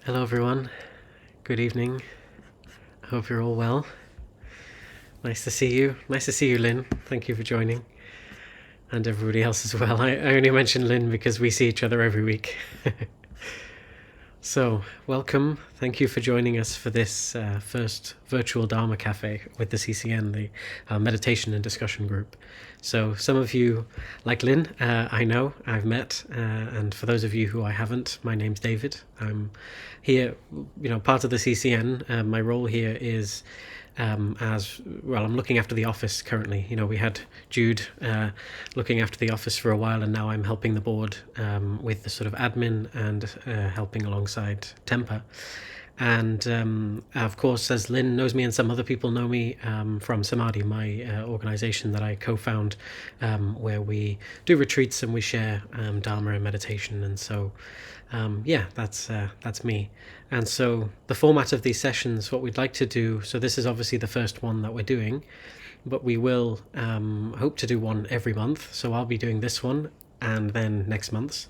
Hello, everyone. Good evening. I hope you're all well. Nice to see you. Nice to see you, Lynn. Thank you for joining. And everybody else as well. I only mention Lynn because we see each other every week. So, welcome. Thank you for joining us for this first virtual Dharma Café with the CCN, the meditation and discussion group. So, some of you, like Lynn, I know, I've met, and for those of you who I haven't, my name's David. I'm here, part of the CCN. My role here is as well, I'm looking after the office currently. We had Jude looking after the office for a while, and now I'm helping the board with the sort of admin and helping alongside Temper. And of course, as Lynn knows me and some other people know me from Samadhi, my organization that I co-found, where we do retreats and we share Dharma and meditation. And so that's me. And so the format of these sessions, what we'd like to do, so this is obviously the first one that we're doing, but we will hope to do one every month. So I'll be doing this one and then next month's.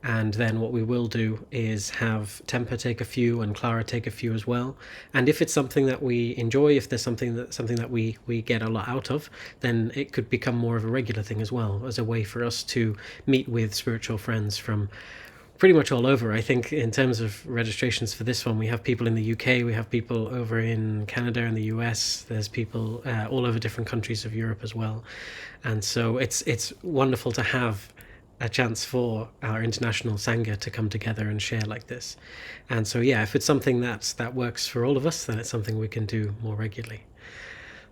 And then what we will do is have Temper take a few and Clara take a few as well. And if it's something that we enjoy, if there's something that we get a lot out of, then it could become more of a regular thing as well, as a way for us to meet with spiritual friends from pretty much all over. I think in terms of registrations for this one, we have people in the UK, we have people over in Canada and the US, there's people all over different countries of Europe as well. And so it's wonderful to have a chance for our international Sangha to come together and share like this. And so if it's something that works for all of us, then it's something we can do more regularly.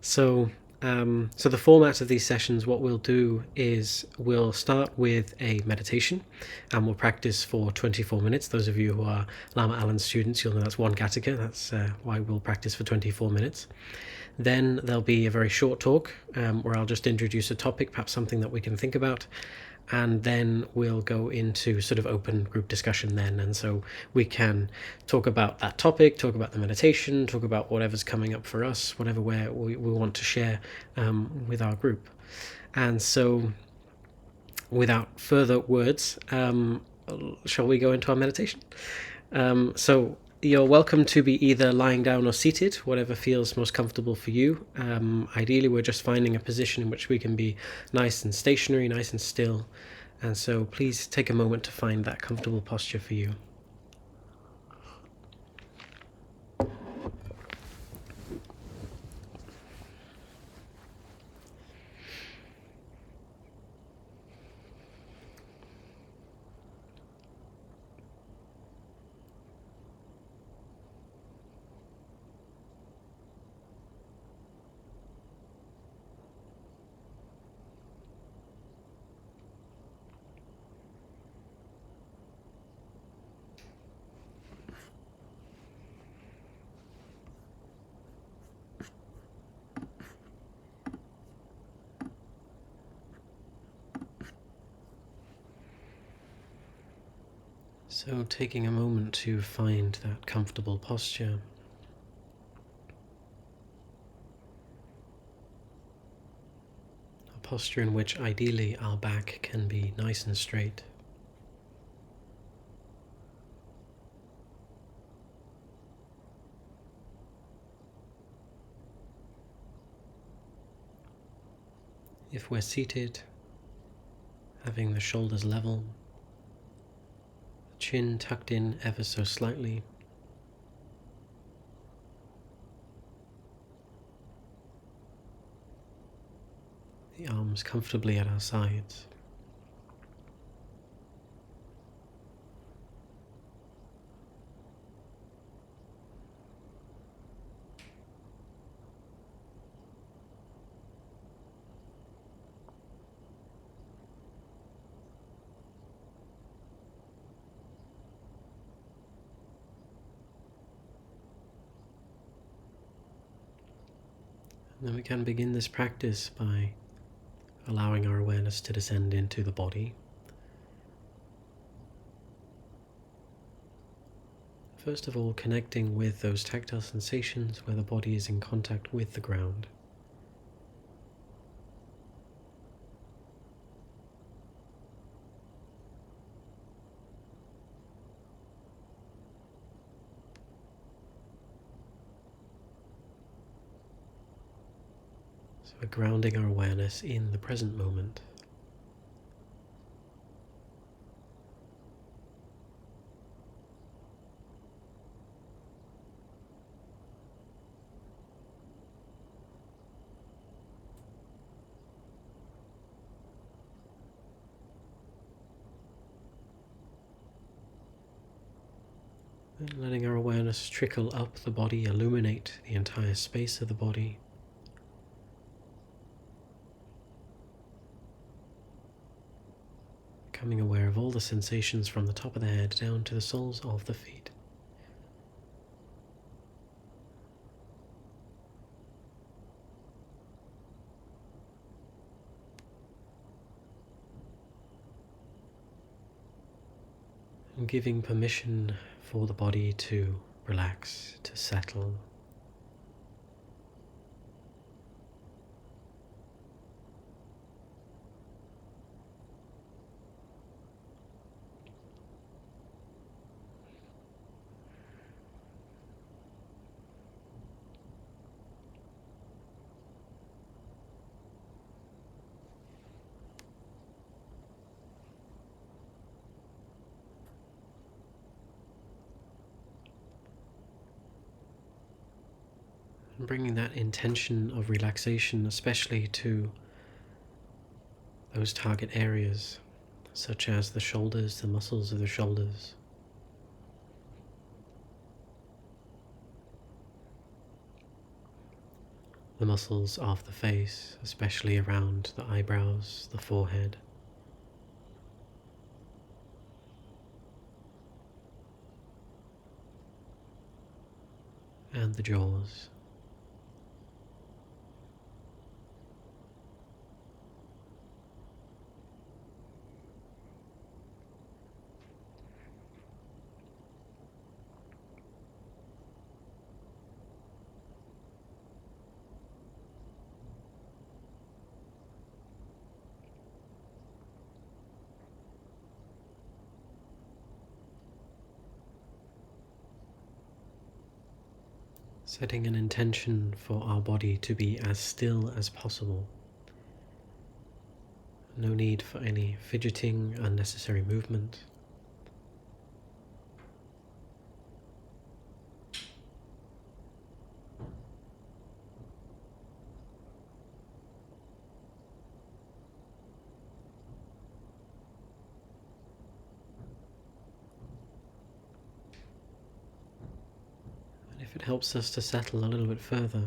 So the format of these sessions, what we'll do is we'll start with a meditation and we'll practice for 24 minutes. Those of you who are Lama Alan students, you'll know that's one Gattaca. That's why we'll practice for 24 minutes. Then there'll be a very short talk where I'll just introduce a topic, perhaps something that we can think about. And then we'll go into sort of open group discussion then. And so we can talk about that topic, talk about the meditation, talk about whatever's coming up for us, whatever we want to share with our group. And so without further words, shall we go into our meditation? So you're welcome to be either lying down or seated, whatever feels most comfortable for you. Ideally, we're just finding a position in which we can be nice and stationary, nice and still. And so please take a moment to find that comfortable posture for you. So taking a moment to find that comfortable posture. A posture in which ideally our back can be nice and straight. If we're seated, having the shoulders level, chin tucked in ever so slightly. The arms comfortably at our sides. And then we can begin this practice by allowing our awareness to descend into the body. First of all, connecting with those tactile sensations where the body is in contact with the ground. So we're grounding our awareness in the present moment. And letting our awareness trickle up the body, illuminate the entire space of the body. Becoming aware of all the sensations from the top of the head down to the soles of the feet. And giving permission for the body to relax, to settle. And bringing that intention of relaxation especially to those target areas, such as the shoulders, the muscles of the shoulders. The muscles of the face, especially around the eyebrows, the forehead. And the jaws. Setting an intention for our body to be as still as possible. No need for any fidgeting, unnecessary movement. And if it helps us to settle a little bit further,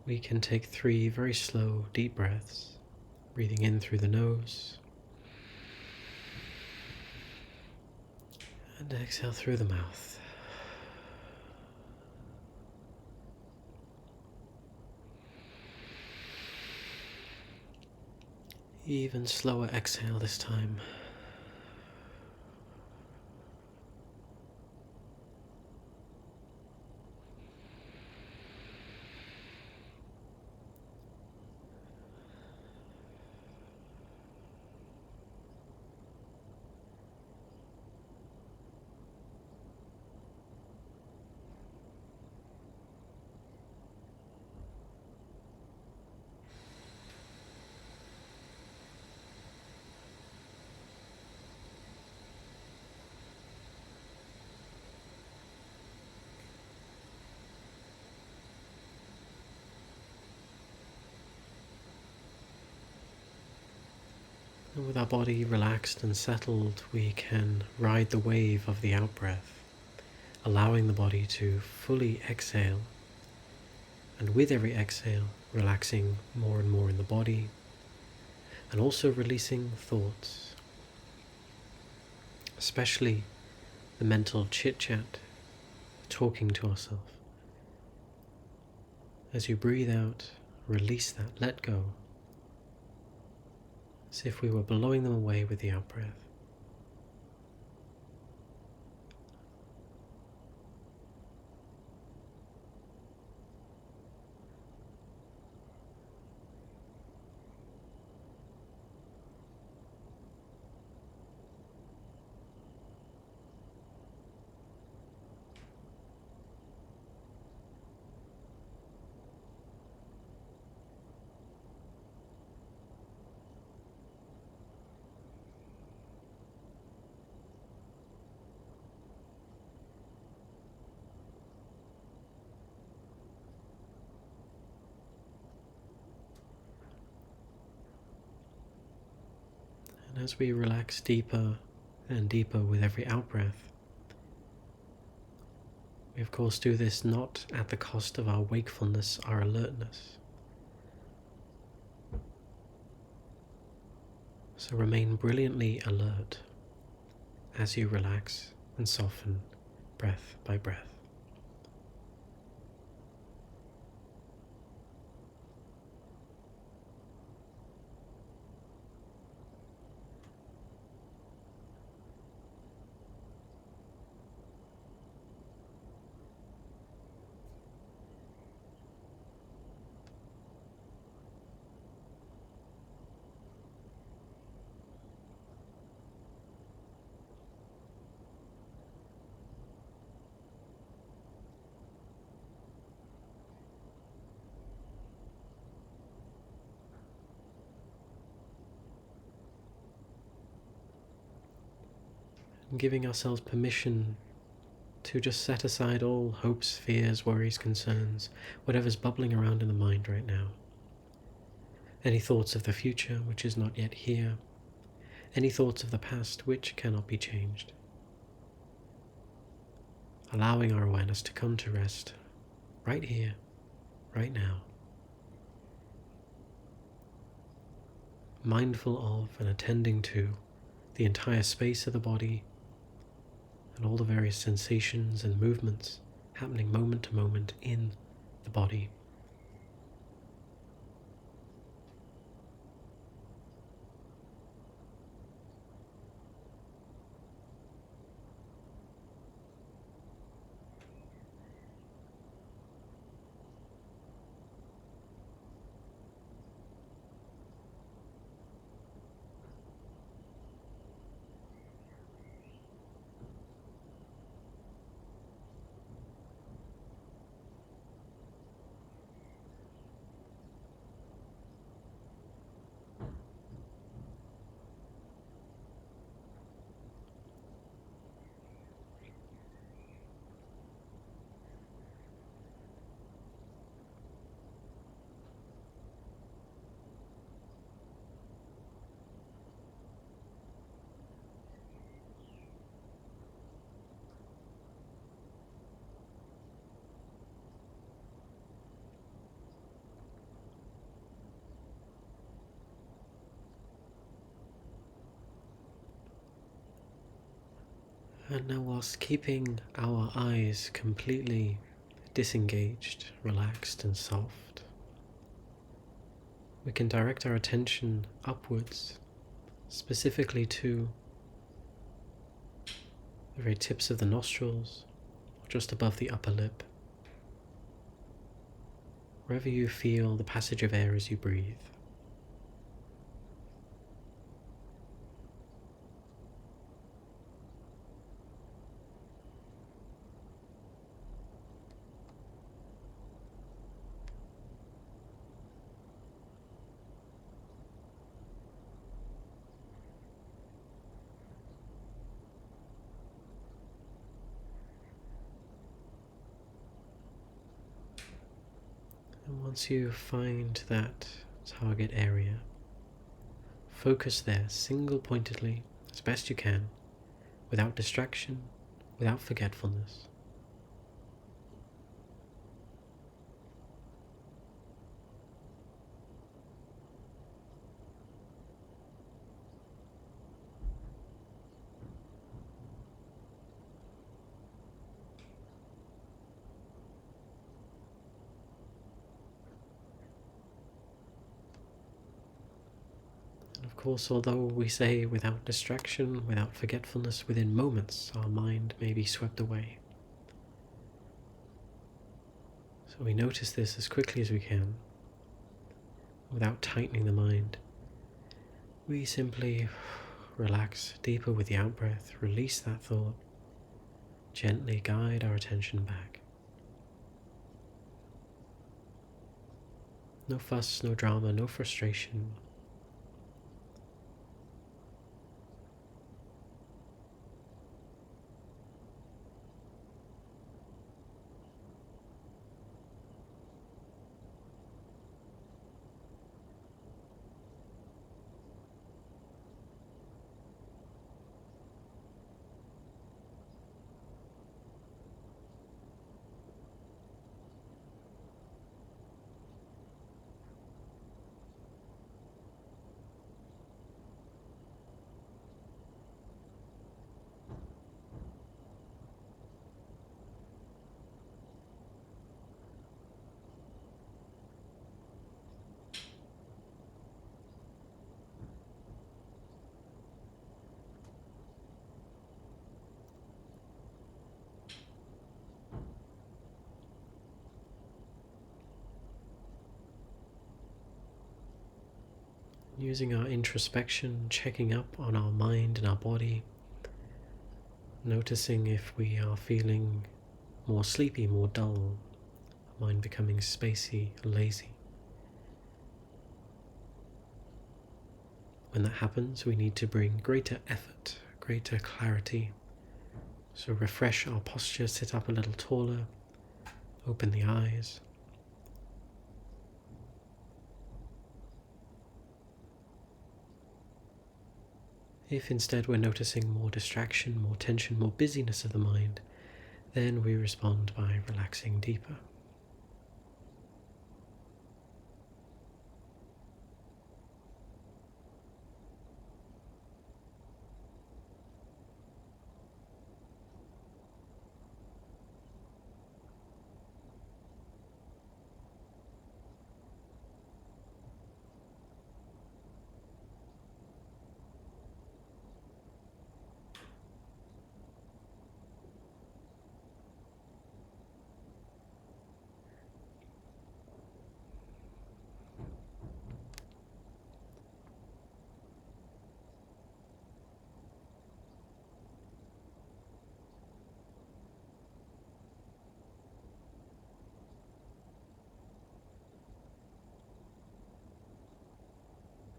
we can take 3 very slow, deep breaths, breathing in through the nose and exhale through the mouth. Even slower exhale this time. And with our body relaxed and settled, we can ride the wave of the out-breath, allowing the body to fully exhale, and with every exhale, relaxing more and more in the body, and also releasing thoughts, especially the mental chit-chat, talking to ourselves. As you breathe out, release that, let go, as if we were blowing them away with the out-breath. And as we relax deeper and deeper with every out-breath, we of course do this not at the cost of our wakefulness, our alertness. So remain brilliantly alert as you relax and soften breath by breath. And giving ourselves permission to just set aside all hopes, fears, worries, concerns, whatever's bubbling around in the mind right now. Any thoughts of the future which is not yet here, any thoughts of the past which cannot be changed. Allowing our awareness to come to rest right here, right now. Mindful of and attending to the entire space of the body and all the various sensations and movements happening moment to moment in the body. And now, whilst keeping our eyes completely disengaged, relaxed and soft, we can direct our attention upwards, specifically to the very tips of the nostrils, or just above the upper lip, wherever you feel the passage of air as you breathe. And once you find that target area, focus there single-pointedly as best you can, without distraction, without forgetfulness. Of course, although we say without distraction, without forgetfulness, within moments our mind may be swept away. So we notice this as quickly as we can, without tightening the mind. We simply relax deeper with the out-breath, release that thought, gently guide our attention back. No fuss, no drama, no frustration. Using our introspection, checking up on our mind and our body, noticing if we are feeling more sleepy, more dull, mind becoming spacey, lazy. When that happens, we need to bring greater effort, greater clarity. So refresh our posture, sit up a little taller, open the eyes. If instead we're noticing more distraction, more tension, more busyness of the mind, then we respond by relaxing deeper.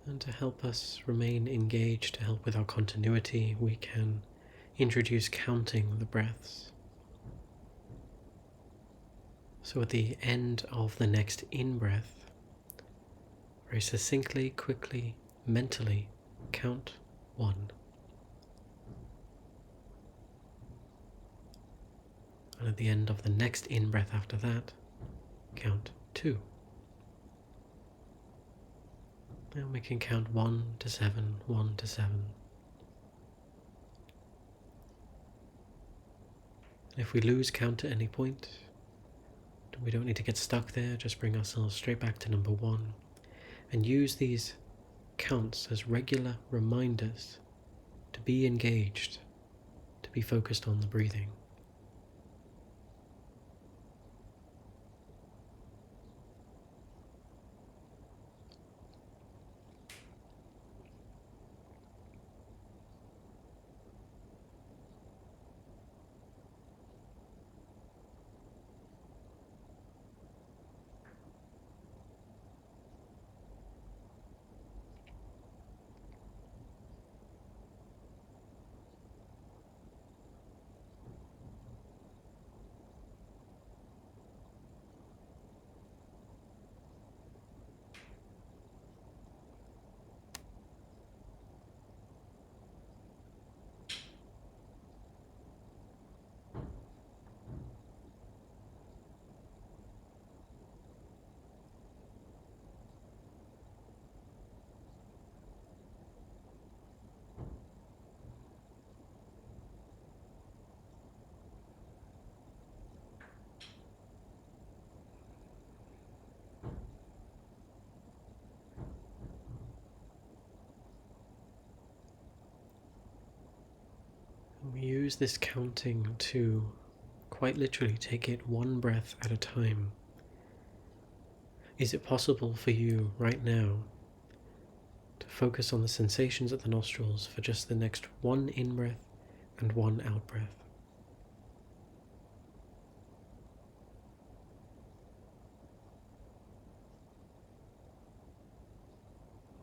And to help us remain engaged, to help with our continuity, we can introduce counting the breaths. So at the end of the next in-breath, very succinctly, quickly, mentally count 1. And at the end of the next in-breath after that, count 2. Now we can count 1 to 7, 1 to 7. And if we lose count at any point, we don't need to get stuck there, just bring ourselves straight back to number 1 and use these counts as regular reminders to be engaged, to be focused on the breathing. We use this counting to quite literally take it one breath at a time. Is it possible for you right now to focus on the sensations at the nostrils for just the next one in-breath and one out-breath?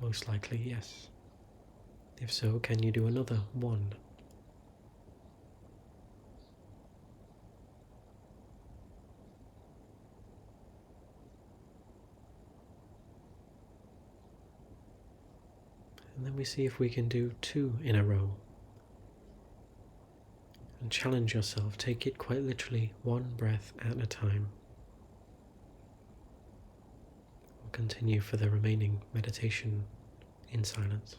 Most likely, yes. If so, can you do another 1? And then we see if we can do 2 in a row. And challenge yourself, take it quite literally 1 breath at a time. We'll continue for the remaining meditation in silence.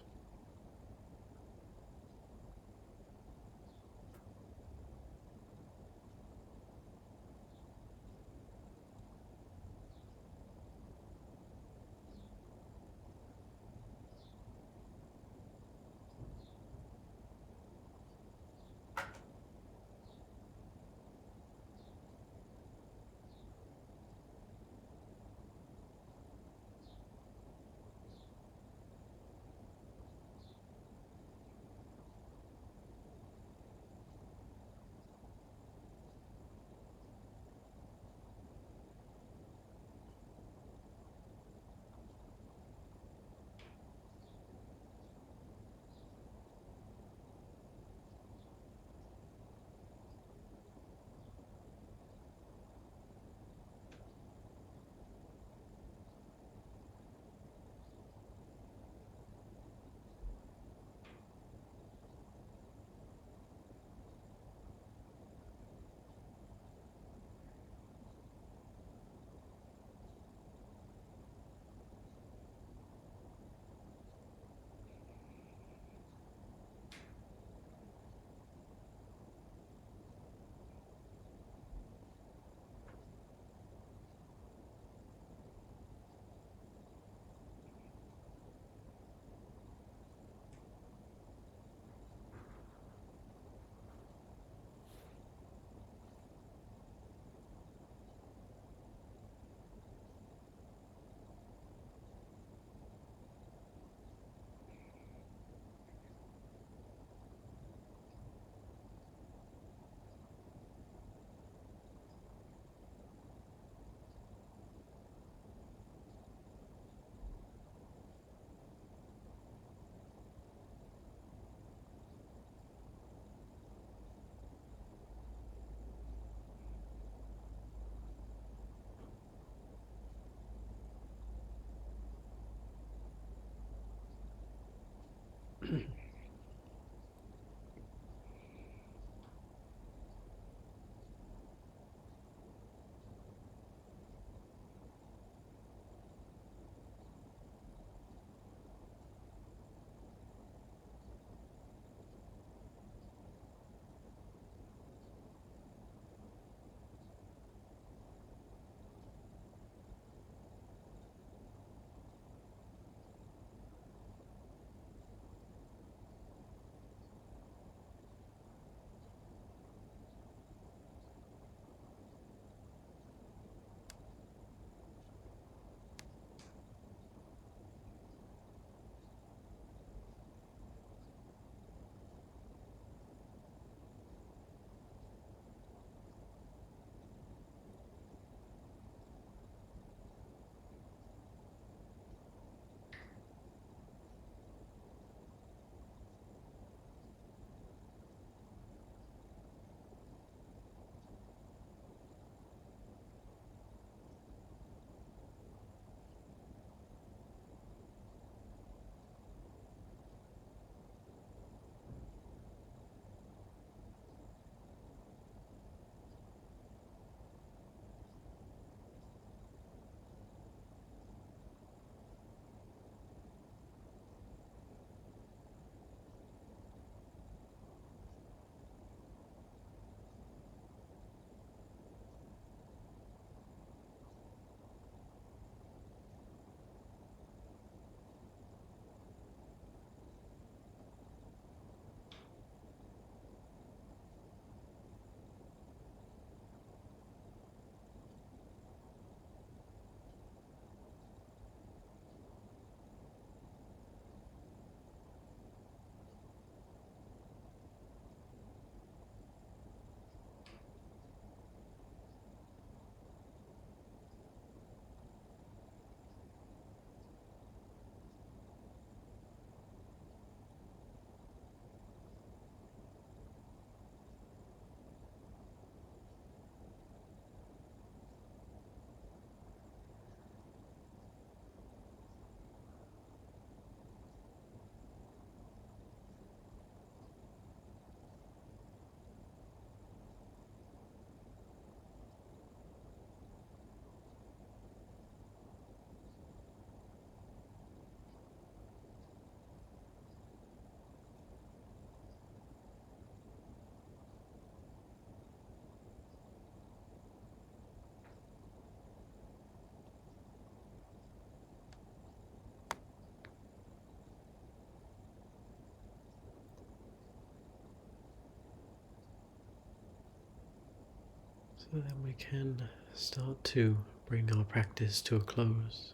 So then we can start to bring our practice to a close,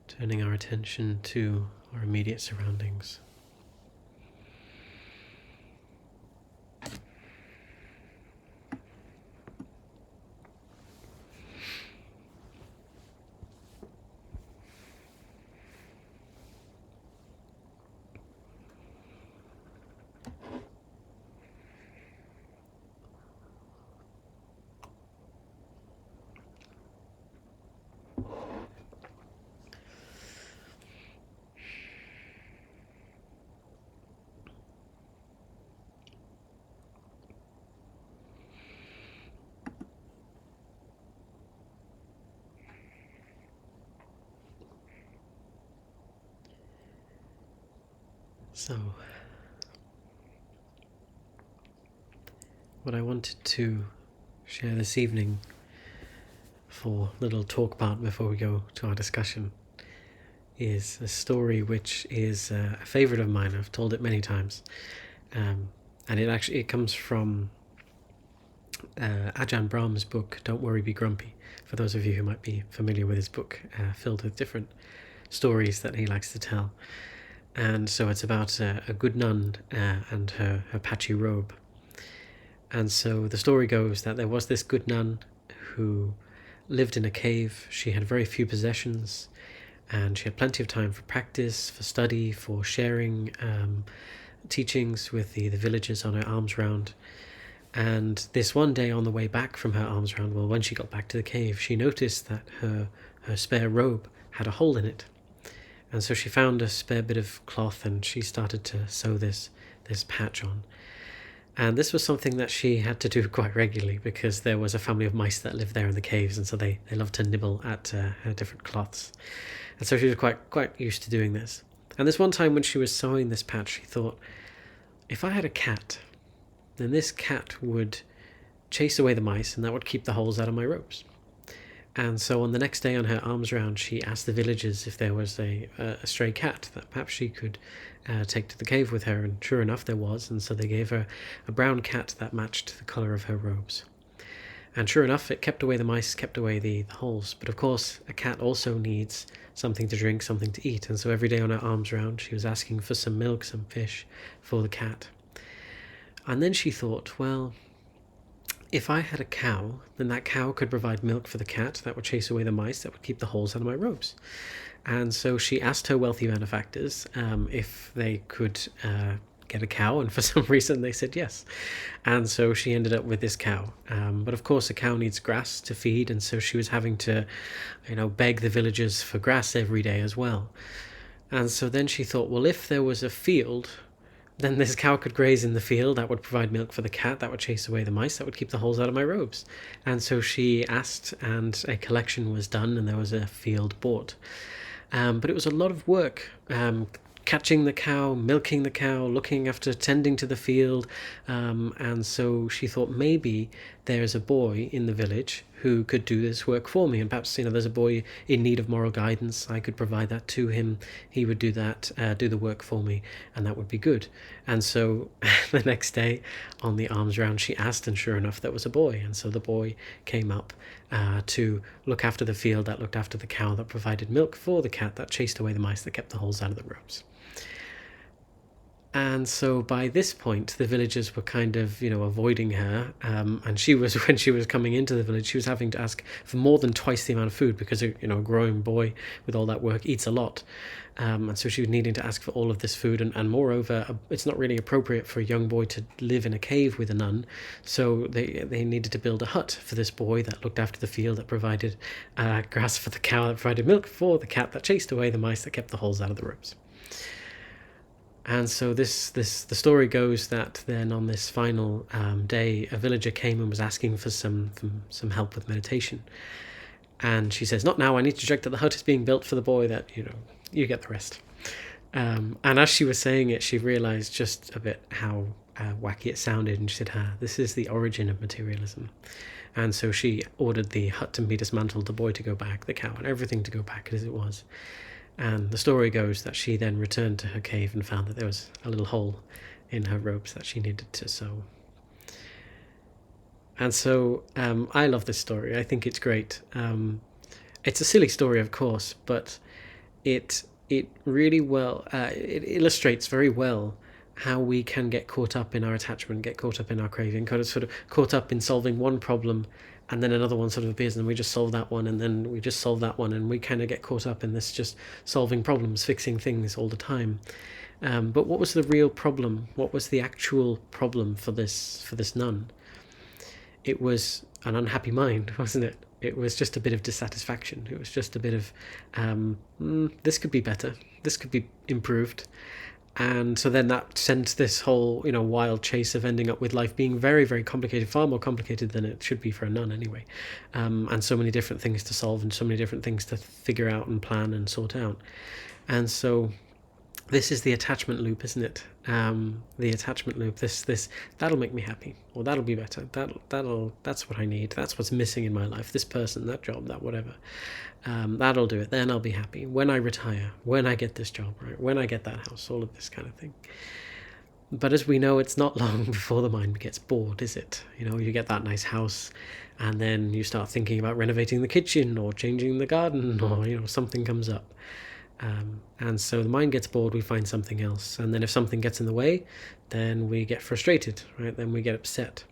turning our attention to our immediate surroundings. So, what I wanted to share this evening for a little talk part before we go to our discussion is a story which is a favourite of mine. I've told it many times, and it comes from Ajahn Brahm's book, Don't Worry, Be Grumpy, for those of you who might be familiar with his book, filled with different stories that he likes to tell. And so it's about a good nun and her patchy robe. And so the story goes that there was this good nun who lived in a cave. She had very few possessions, and she had plenty of time for practice, for study, for sharing teachings with the villagers on her alms round. And this one day on the way back from her alms round, well, when she got back to the cave, she noticed that her spare robe had a hole in it. And so she found a spare bit of cloth and she started to sew this patch on. And this was something that she had to do quite regularly because there was a family of mice that lived there in the caves, and so they loved to nibble at her different cloths. And so she was quite used to doing this. And this one time when she was sewing this patch, she thought, if I had a cat, then this cat would chase away the mice and that would keep the holes out of my robes. And so on the next day on her alms round, she asked the villagers if there was a stray cat that perhaps she could take to the cave with her, and sure enough there was, and so they gave her a brown cat that matched the colour of her robes. And sure enough, it kept away the mice, kept away the holes, but of course a cat also needs something to drink, something to eat, and so every day on her alms round she was asking for some milk, some fish for the cat. And then she thought, well, if I had a cow, then that cow could provide milk for the cat that would chase away the mice, that would keep the holes out of my robes. And so she asked her wealthy benefactors if they could get a cow, and for some reason they said yes. And so she ended up with this cow. But of course a cow needs grass to feed, and so she was having to, beg the villagers for grass every day as well. And so then she thought, well, if there was a field, then this cow could graze in the field, that would provide milk for the cat, that would chase away the mice, that would keep the holes out of my robes. And so she asked, and a collection was done, and there was a field bought. But it was a lot of work, catching the cow, milking the cow, looking after, tending to the field. And so she thought, maybe there's a boy in the village who could do this work for me, and perhaps there's a boy in need of moral guidance. I could provide that to him. He would do that, do the work for me, and that would be good. And so the next day on the alms round she asked, and sure enough there was a boy. And so the boy came up to look after the field, that looked after the cow, that provided milk for the cat, that chased away the mice, that kept the holes out of the robes. And so by this point, the villagers were kind of, avoiding her. And she was, when she was coming into the village, she was having to ask for more than twice the amount of food because, a growing boy with all that work eats a lot. And so she was needing to ask for all of this food. And moreover, it's not really appropriate for a young boy to live in a cave with a nun. So they needed to build a hut for this boy that looked after the field, that provided grass for the cow, that provided milk for the cat, that chased away the mice, that kept the holes out of the robes. And so the story goes that then on this final day, a villager came and was asking for some help with meditation. And she says, not now, I need to check that the hut is being built for the boy, that, you get the rest. And as she was saying it, she realized just a bit how wacky it sounded. And she said, this is the origin of materialism. And so she ordered the hut to be dismantled, the boy to go back, the cow and everything to go back as it was. And the story goes that she then returned to her cave and found that there was a little hole in her robes that she needed to sew. And so I love this story. I think it's great. It's a silly story, of course, but it really it illustrates very well how we can get caught up in our attachment, get caught up in our craving, kind of sort of caught up in solving one problem, and then another one sort of appears, and we just solve that one, and then we just solve that one, and we kind of get caught up in this just solving problems, fixing things all the time. But what was the real problem? What was the actual problem for this nun? It was an unhappy mind, wasn't it? It was just a bit of dissatisfaction. It was just a bit of, this could be better. This could be improved. And so then that sent this whole, wild chase of ending up with life being very, very complicated, far more complicated than it should be for a nun anyway. And so many different things to solve and so many different things to figure out and plan and sort out. And so this is the attachment loop, isn't it? The attachment loop. This that'll make me happy, or that'll be better. That's what I need. That's what's missing in my life. This person, that job, that whatever. That'll do it. Then I'll be happy when I retire, when I get this job, right? When I get that house, all of this kind of thing. But as we know, it's not long before the mind gets bored, is it? You get that nice house, and then you start thinking about renovating the kitchen or changing the garden, or something comes up. And so the mind gets bored, we find something else. And then if something gets in the way, then we get frustrated, right? Then we get upset.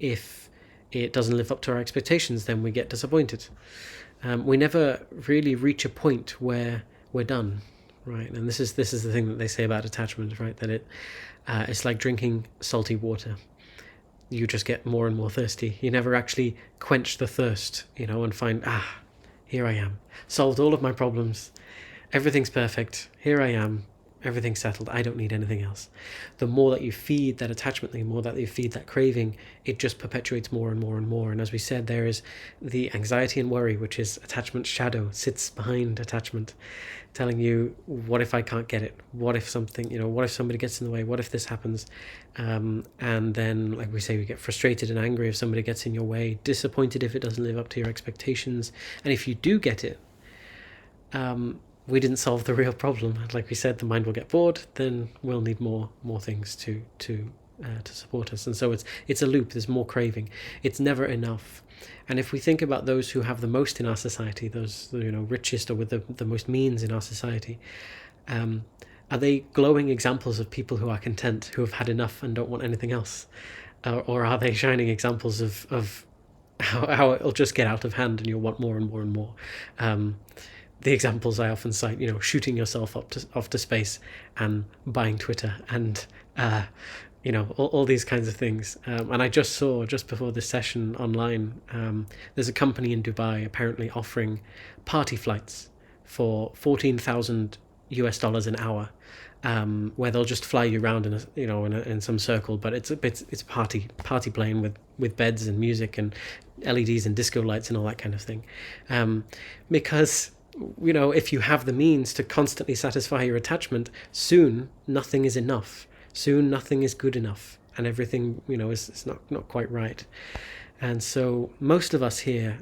If it doesn't live up to our expectations, then we get disappointed. We never really reach a point where we're done, right? And this is the thing that they say about attachment, right? That it's like drinking salty water. You just get more and more thirsty. You never actually quench the thirst, and find, here I am, solved all of my problems, everything's perfect, here I am, everything's settled, I don't need anything else. The more that you feed that attachment, the more that you feed that craving, it just perpetuates more and more and more. And as we said, there is the anxiety and worry, which is attachment's shadow, sits behind attachment, telling you, what if I can't get it? What if what if somebody gets in the way? What if this happens? And then, like we say, we get frustrated and angry if somebody gets in your way, disappointed if it doesn't live up to your expectations. And if you do get it, we didn't solve the real problem. Like we said, the mind will get bored, then we'll need more things to support us. And so it's a loop. There's more craving. It's never enough. And if we think about those who have the most in our society, those richest or with the most means in our society, are they glowing examples of people who are content, who have had enough and don't want anything else, or are they shining examples of how it'll just get out of hand and you'll want more and more and more? The examples I often cite, shooting yourself off to space and buying Twitter and all these kinds of things. And I just saw, just before this session online, there's a company in Dubai apparently offering party flights for $14,000 an hour, where they'll just fly you around in some circle, but it's a party plane with beds and music and LEDs and disco lights and all that kind of thing, because if you have the means to constantly satisfy your attachment, soon nothing is enough. Soon nothing is good enough, and everything is not quite right. And so most of us here,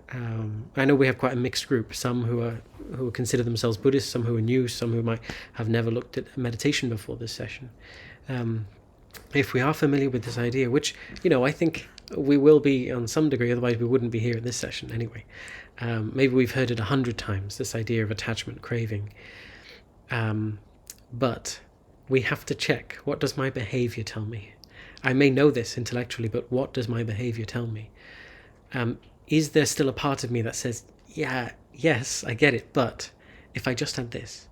I know we have quite a mixed group. Some who consider themselves Buddhists, some who are new, some who might have never looked at meditation before this session. If we are familiar with this idea, which I think we will be on some degree, otherwise we wouldn't be here at this session anyway. Maybe we've heard it 100 times, this idea of attachment, craving. But we have to check, what does my behavior tell me? I may know this intellectually, but what does my behavior tell me? Is there still a part of me that says, yes, I get it, but if I just had this,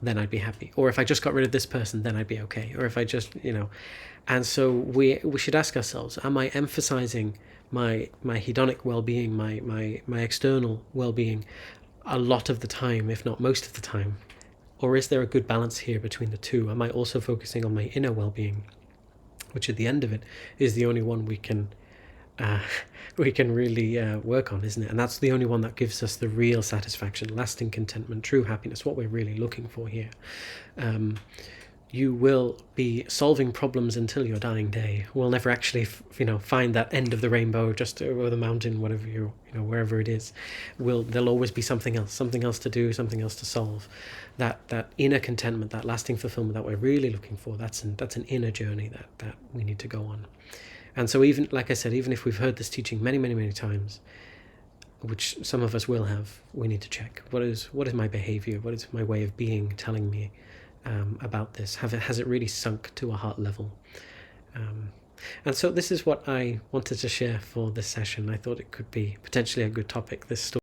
then I'd be happy. Or if I just got rid of this person, then I'd be okay. Or if I just, And so we should ask ourselves, am I emphasizing my hedonic well-being, my external well-being a lot of the time, if not most of the time? Or is there a good balance here between the two? Am I also focusing on my inner well-being, which at the end of it is the only one we can really work on, isn't it? And that's the only one that gives us the real satisfaction, lasting contentment, true happiness, what we're really looking for here. You will be solving problems until your dying day. We'll never actually, find that end of the rainbow just over the mountain, whatever wherever it is. There'll always be something else to do, something else to solve. That inner contentment, that lasting fulfillment that we're really looking for, that's an inner journey that we need to go on. And so even, like I said, even if we've heard this teaching many, many, many times, which some of us will have, we need to check what is my behavior, what is my way of being telling me about this. Has it really sunk to a heart level? And so this is what I wanted to share for this session. I thought it could be potentially a good topic, this story.